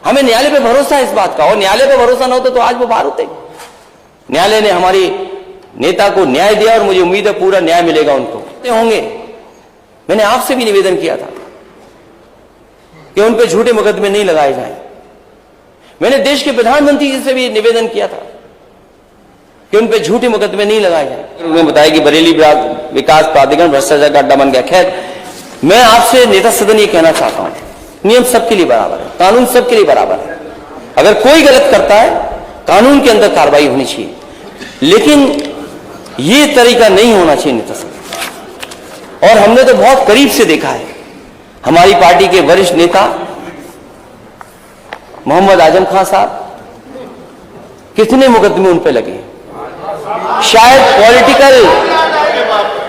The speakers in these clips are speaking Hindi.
हमें न्यायालय पे भरोसा है इस बात का, और न्यायालय पे भरोसा ना होता तो आज वो बाहर होते। न्यायालय ने हमारी नेता को न्याय दिया और मुझे उम्मीद है पूरा न्याय मिलेगा उनको होंगे। मैंने आपसे भी निवेदन किया था कि उन पे झूठे मुकदमे नहीं लगाए जाएं। मैंने देश के प्रधानमंत्री जी से भी निवेदन किया था कि उन पे झूठे मुकदमे नहीं लगाए जाएं। उन्होंने बताया कि बरेली विकास प्राधिकरण भ्रष्टाचार का अड्डा बन गया। खैर, मैं आपसे नेता सदन ये कहना चाहता हूं, नियम सबके लिए बराबर है, कानून सबके लिए बराबर है। अगर कोई गलत करता है कानून के अंदर कार्रवाई होनी चाहिए, लेकिन ये तरीका नहीं होना चाहिए नेता सदन। और हमने तो बहुत करीब से देखा है, हमारी पार्टी के वरिष्ठ नेता मोहम्मद आजम खान साहब, कितने मुकदमे उन पे लगे। शायद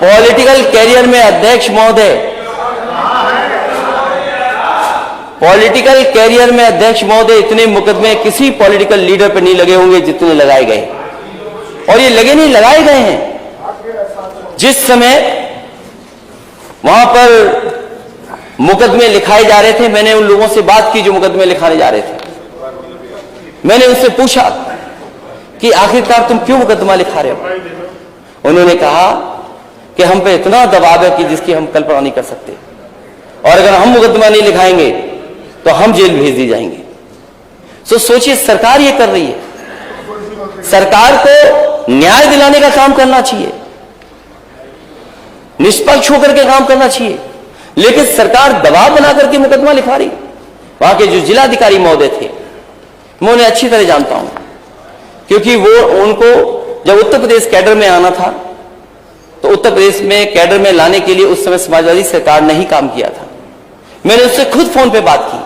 पॉलिटिकल कैरियर में अध्यक्ष महोदय, पॉलिटिकल कैरियर में अध्यक्ष महोदय इतने मुकदमे किसी पॉलिटिकल लीडर पर नहीं लगे होंगे जितने लगाए गए। और ये लगे नहीं, लगाए गए हैं। जिस समय वहां पर मुकदमे लिखाए जा रहे थे, मैंने उन लोगों से बात की जो मुकदमे लिखाने जा रहे थे। मैंने उनसे पूछा कि आखिरकार तुम क्यों मुकदमा लिखा रहे हो। उन्होंने कहा कि हम पे इतना दबाव है कि जिसकी हम कल्पना नहीं कर सकते, और अगर हम मुकदमा नहीं लिखाएंगे तो हम जेल भेज दी जाएंगे। तो सोचिए, सरकार ये कर रही है। सरकार को न्याय दिलाने का काम करना चाहिए, निष्पक्ष होकर के काम करना चाहिए, लेकिन सरकार दबाव बना करके मुकदमा लिखा रही। वहां के जो जिलाधिकारी महोदय थे, मैं उन्हें अच्छी तरह जानता हूं, क्योंकि वो उनको जब उत्तर प्रदेश कैडर में आना था तो उत्तर प्रदेश में कैडर में लाने के लिए उस समय समाजवादी सरकार ने ही काम किया था। मैंने उससे खुद फोन पे बात की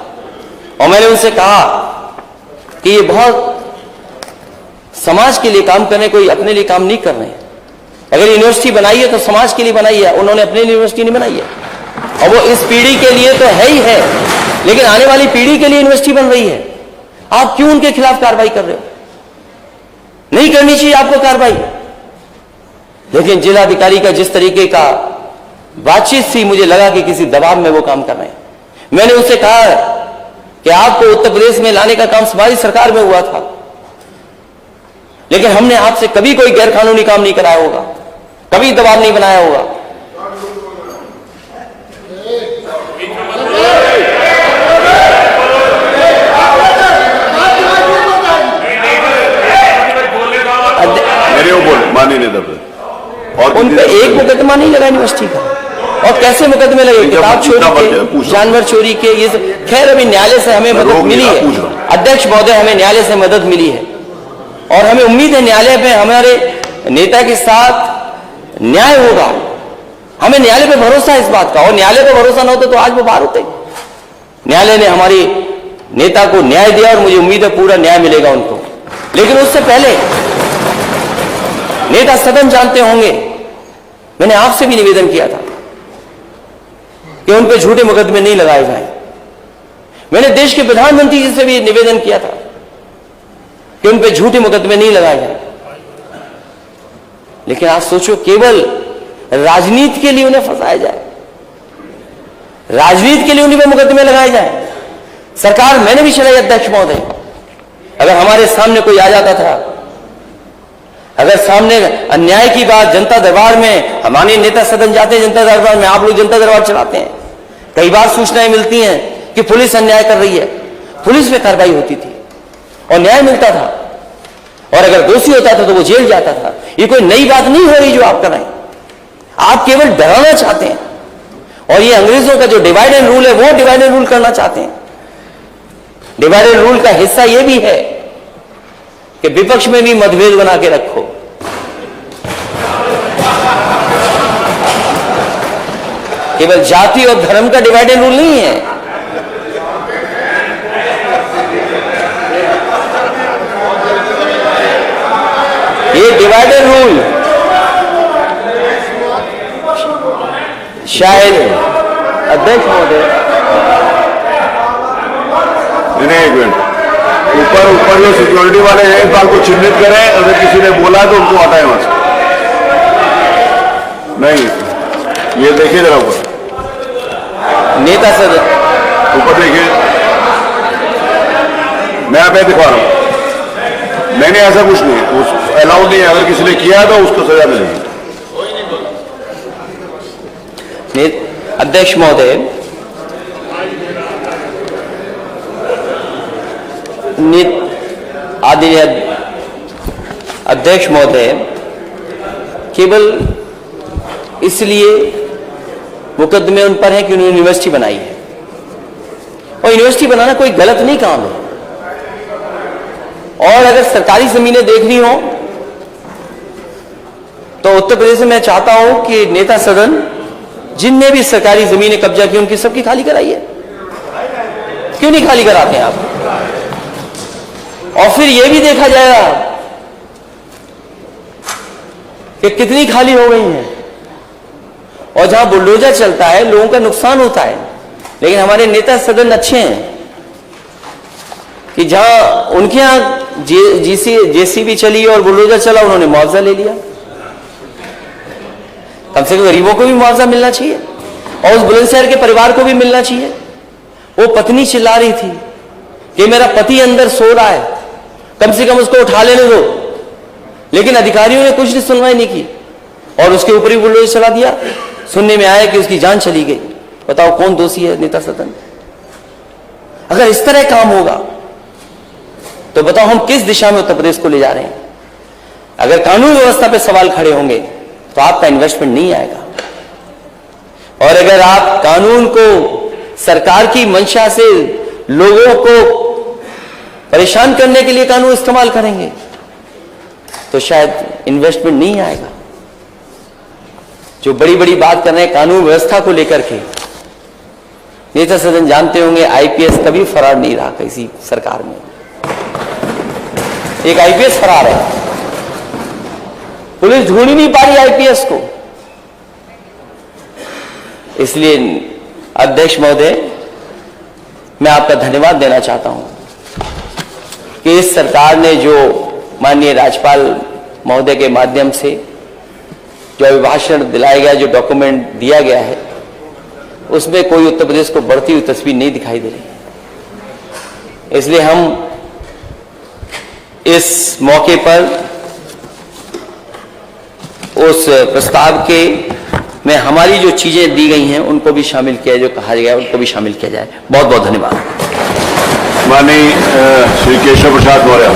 और मैंने उनसे कहा कि ये बहुत समाज के लिए काम कर रहे, कोई अपने लिए काम नहीं कर रहे हैं। अगर यूनिवर्सिटी बनाई है तो समाज के लिए बनाई है, उन्होंने अपने लिए यूनिवर्सिटी नहीं बनाई है। और वो इस पीढ़ी के लिए तो है ही है, लेकिन आने वाली पीढ़ी के लिए यूनिवर्सिटी बन रही है। आप क्यों उनके खिलाफ कार्रवाई कर रहे हो? नहीं करनी चाहिए आपको कार्रवाई। लेकिन जिलाधिकारी का जिस तरीके का बातचीत थी, मुझे लगा कि किसी दबाव में वो काम कर रहे हैं। मैंने उनसे कहा कि आपको उत्तर प्रदेश में लाने का काम हमारी सरकार में हुआ था, लेकिन हमने आपसे कभी कोई गैर कानूनी काम नहीं कराया होगा, कभी दबाव नहीं बनाया होगा। और उन पे एक मुकदमा नहीं लगा यूनिवर्सिटी का, और कैसे मुकदमे लगे, किताब चोरी के, जानवर चोरी के, ये सब। खैर, अभी न्यायालय से हमें मदद मिली है, अध्यक्ष महोदय, हमें न्यायालय से मदद मिली है, और हमें उम्मीद है न्यायालय में हमारे नेता के साथ न्याय होगा। हमें न्यायालय पे भरोसा है इस बात का, और न्यायालय पे भरोसा ना होता तो आज वो बाहर होते। न्यायालय ने हमारी नेता को न्याय दिया और मुझे उम्मीद है पूरा न्याय मिलेगा उनको। लेकिन उससे पहले नेता सदन जानते होंगे, मैंने आपसे भी निवेदन किया था कि उन पे झूठे मुकदमे नहीं लगाए जाएं। मैंने देश के प्रधानमंत्री जी से भी निवेदन किया था कि उन पे झूठे मुकदमे नहीं लगाए जाएं। लेकिन आप सोचो, केवल राजनीति के लिए उन्हें फंसाया जाए, राजनीति के लिए उन्हीं पे मुकदमे लगाए जाएं। सरकार मैंने भी चलाई, अध्यक्ष महोदय। अगर हमारे सामने कोई आ जाता था, अगर सामने अन्याय की बात जनता दरबार में, हमारे नेता सदन जाते हैं जनता दरबार में, आप लोग जनता दरबार चलाते हैं, कई बार सूचनाएं मिलती हैं कि पुलिस अन्याय कर रही है, पुलिस पे कार्रवाई होती थी और न्याय मिलता था, और अगर दोषी होता था तो वो जेल जाता था। ये कोई नई बात नहीं हो रही जो आप कर रहे हैं, आप केवल डराना चाहते हैं, और ये अंग्रेजों का जो डिवाइड एंड रूल है वो डिवाइड एंड रूल करना चाहते हैं। डिवाइड एंड रूल का हिस्सा ये भी है कि विपक्ष में भी मतभेद बना के रखो। केवल जाति और धर्म का डिवाइड एंड रूल नहीं है, ये डिवाइड एंड रूल शायद अध्यक्ष महोदय, एक मिनट, ऊपर जो सिक्योरिटी वाले हैं इस बात को चिन्हित करें, अगर किसी ने बोला तो उनको हटाएं वहां से। नहीं, ये देखिए जरा ऊपर, नेता सदन ऊपर देखिए, मैं आप दिखा रहा हूँ, मैंने ऐसा कुछ नहीं, उस अलाउड नहीं है, अगर किसी ने किया तो उसको सजा मिलेगी। अध्यक्ष महोदय, आदरणीय अध्यक्ष महोदय, केवल इसलिए मुकदमे उन पर हैं कि उन्होंने यूनिवर्सिटी बनाई है, और यूनिवर्सिटी बनाना कोई गलत नहीं काम है। और अगर सरकारी जमीनें देखनी हो तो उत्तर प्रदेश में मैं चाहता हूं कि नेता सदन जिनने भी सरकारी जमीनें कब्जा की उनकी सबकी खाली कराइए। क्यों नहीं खाली कराते हैं आप? और फिर यह भी देखा जाएगा कि कितनी खाली हो गई हैं, और जहां बुलडोजर चलता है लोगों का नुकसान होता है। लेकिन हमारे नेता सदन अच्छे हैं कि जहां उनके यहां जेसीबी चली और बुलडोजर चला, उन्होंने मुआवजा ले लिया। कम से कम गरीबों को भी मुआवजा मिलना चाहिए, और उस बुलंदशहर के परिवार को भी मिलना चाहिए। वो पत्नी चिल्ला रही थी कि मेरा पति अंदर सो रहा है, कम से कम उसको उठा लेने दो, लेकिन अधिकारियों ने कुछ नहीं सुनवाई नहीं की और उसके ऊपर ही बुलडोजर चला दिया। सुनने में आया कि उसकी जान चली गई। बताओ कौन दोषी है? नेता सदन। अगर इस तरह काम होगा तो बताओ हम किस दिशा में उत्तर प्रदेश को ले जा रहे हैं? अगर कानून व्यवस्था पे सवाल खड़े होंगे तो आपका इन्वेस्टमेंट नहीं आएगा, और अगर आप कानून को सरकार की मंशा से लोगों को परेशान करने के लिए कानून इस्तेमाल करेंगे तो शायद इन्वेस्टमेंट नहीं आएगा। जो बड़ी बड़ी बात कर रहे हैं कानून व्यवस्था को लेकर के, नेता सदन जानते होंगे आईपीएस कभी फरार नहीं रहा किसी सरकार में। एक आईपीएस फरार है, पुलिस ढूंढ ही नहीं पा रही आईपीएस को। इसलिए अध्यक्ष महोदय, मैं आपका धन्यवाद देना चाहता हूं कि इस सरकार ने जो माननीय राज्यपाल महोदय के माध्यम से जो अभिभाषण दिलाया गया, जो डॉक्यूमेंट दिया गया है, उसमें कोई उत्तर प्रदेश को बढ़ती हुई तस्वीर नहीं दिखाई दे रही। इसलिए हम इस मौके पर उस प्रस्ताव के में हमारी जो चीजें दी गई हैं उनको भी शामिल किया, जो कहा गया उनको भी शामिल किया जाए। बहुत बहुत धन्यवाद। माननीय श्री केशव प्रसाद मौर्य।